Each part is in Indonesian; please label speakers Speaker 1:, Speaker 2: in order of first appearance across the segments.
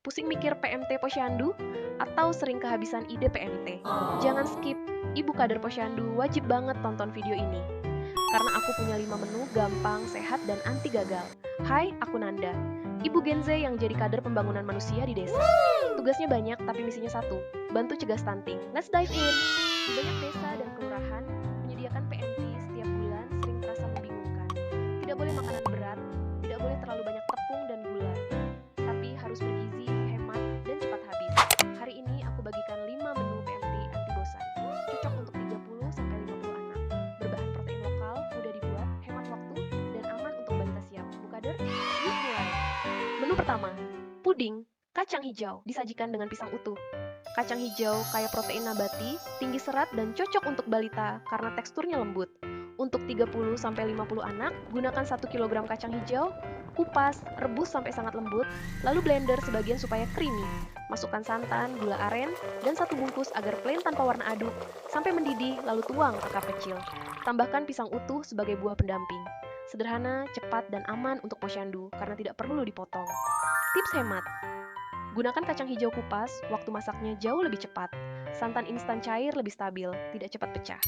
Speaker 1: Pusing mikir PMT Posyandu? Atau sering kehabisan ide PMT? Jangan skip, Ibu Kader Posyandu wajib banget tonton video ini. Karena aku punya 5 menu gampang, sehat, dan anti gagal. Hai, aku Nanda, Ibu Gen Z yang jadi kader pembangunan manusia di desa. Tugasnya banyak, tapi misinya satu, bantu cegah stunting. Let's dive in! Di banyak desa dan kelurahan, menyediakan PMT setiap bulan sering terasa membingungkan. Tidak boleh makanan berat, tidak boleh terlalu banyak tepung dan gula, tapi harus bergizi, hemat, dan cepat habis. Hari ini aku bagikan 5 menu PMT anti bosan, cocok untuk 30-50 anak. Berbahan protein lokal, mudah dibuat, hemat waktu, dan aman untuk balita siap. Bu Kader, yuk mulai! Menu pertama, puding kacang hijau disajikan dengan pisang utuh. Kacang hijau kaya protein nabati, tinggi serat, dan cocok untuk balita karena teksturnya lembut. Untuk 30-50 anak, gunakan 1 kg kacang hijau, kupas, rebus sampai sangat lembut, lalu blender sebagian supaya creamy. Masukkan santan, gula aren, dan 1 bungkus agar plain tanpa warna aduk, sampai mendidih lalu tuang ke cup kecil. Tambahkan pisang utuh sebagai buah pendamping. Sederhana, cepat, dan aman untuk posyandu karena tidak perlu dipotong. Tips hemat. Gunakan kacang hijau kupas, waktu masaknya jauh lebih cepat. Santan instan cair lebih stabil, tidak cepat pecah.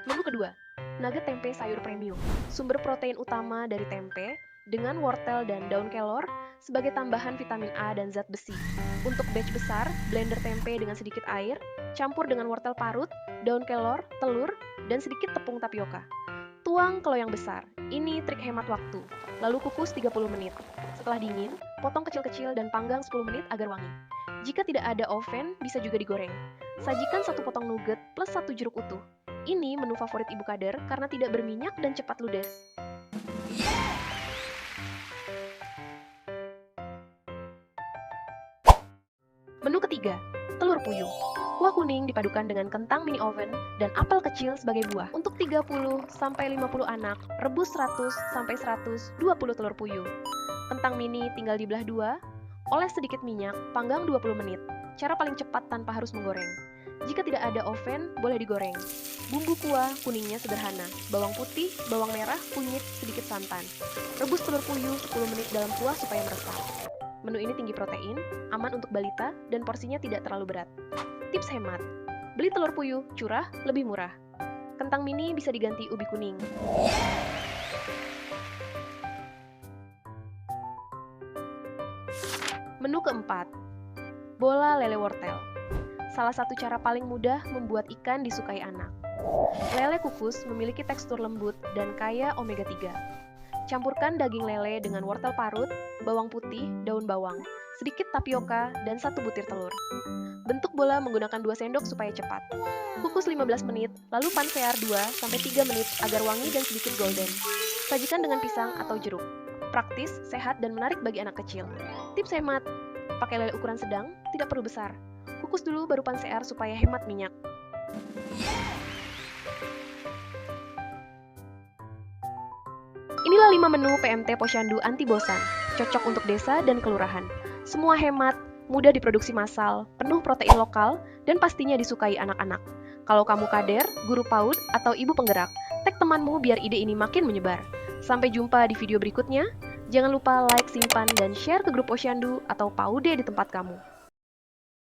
Speaker 1: Menu kedua, nugget tempe sayur premium. Sumber protein utama dari tempe, dengan wortel dan daun kelor, sebagai tambahan vitamin A dan zat besi. Untuk batch besar, blender tempe dengan sedikit air, campur dengan wortel parut, daun kelor, telur, dan sedikit tepung tapioka. Tuang ke loyang besar, ini trik hemat waktu. Lalu kukus 30 menit. Setelah dingin, potong kecil-kecil dan panggang 10 menit agar wangi. Jika tidak ada oven, bisa juga digoreng. Sajikan 1 potong nugget plus 1 jeruk utuh. Ini menu favorit Ibu Kader karena tidak berminyak dan cepat ludes. Menu ketiga, telur puyuh. Kuah kuning dipadukan dengan kentang mini oven dan apel kecil sebagai buah. Untuk 30-50 anak, rebus 100-120 telur puyuh. Kentang mini tinggal dibelah 2, oles sedikit minyak, panggang 20 menit. Cara paling cepat tanpa harus menggoreng. Jika tidak ada oven, boleh digoreng. Bumbu kuah kuningnya sederhana, bawang putih, bawang merah, kunyit, sedikit santan. Rebus telur puyuh 10 menit dalam kuah supaya meresap. Menu ini tinggi protein, aman untuk balita, dan porsinya tidak terlalu berat. Tips hemat, beli telur puyuh curah lebih murah. Kentang mini bisa diganti ubi kuning. Menu keempat, bola lele wortel. Salah satu cara paling mudah membuat ikan disukai anak. Lele kukus memiliki tekstur lembut dan kaya omega 3. Campurkan daging lele dengan wortel parut, bawang putih, daun bawang, sedikit tapioka, dan 1 butir telur. Bentuk bola menggunakan 2 sendok supaya cepat. Kukus 15 menit, lalu pansear 2-3 menit agar wangi dan sedikit golden. Sajikan dengan pisang atau jeruk. Praktis, sehat, dan menarik bagi anak kecil. Tips hemat, pakai lele ukuran sedang, tidak perlu besar. Kukus dulu baru pansear supaya hemat minyak. Inilah 5 menu PMT Posyandu anti bosan, cocok untuk desa dan kelurahan. Semua hemat, mudah diproduksi massal, penuh protein lokal, dan pastinya disukai anak-anak. Kalau kamu kader, guru PAUD, atau ibu penggerak, tag temanmu biar ide ini makin menyebar. Sampai jumpa di video berikutnya. Jangan lupa like, simpan, dan share ke grup Posyandu atau PAUD di tempat kamu.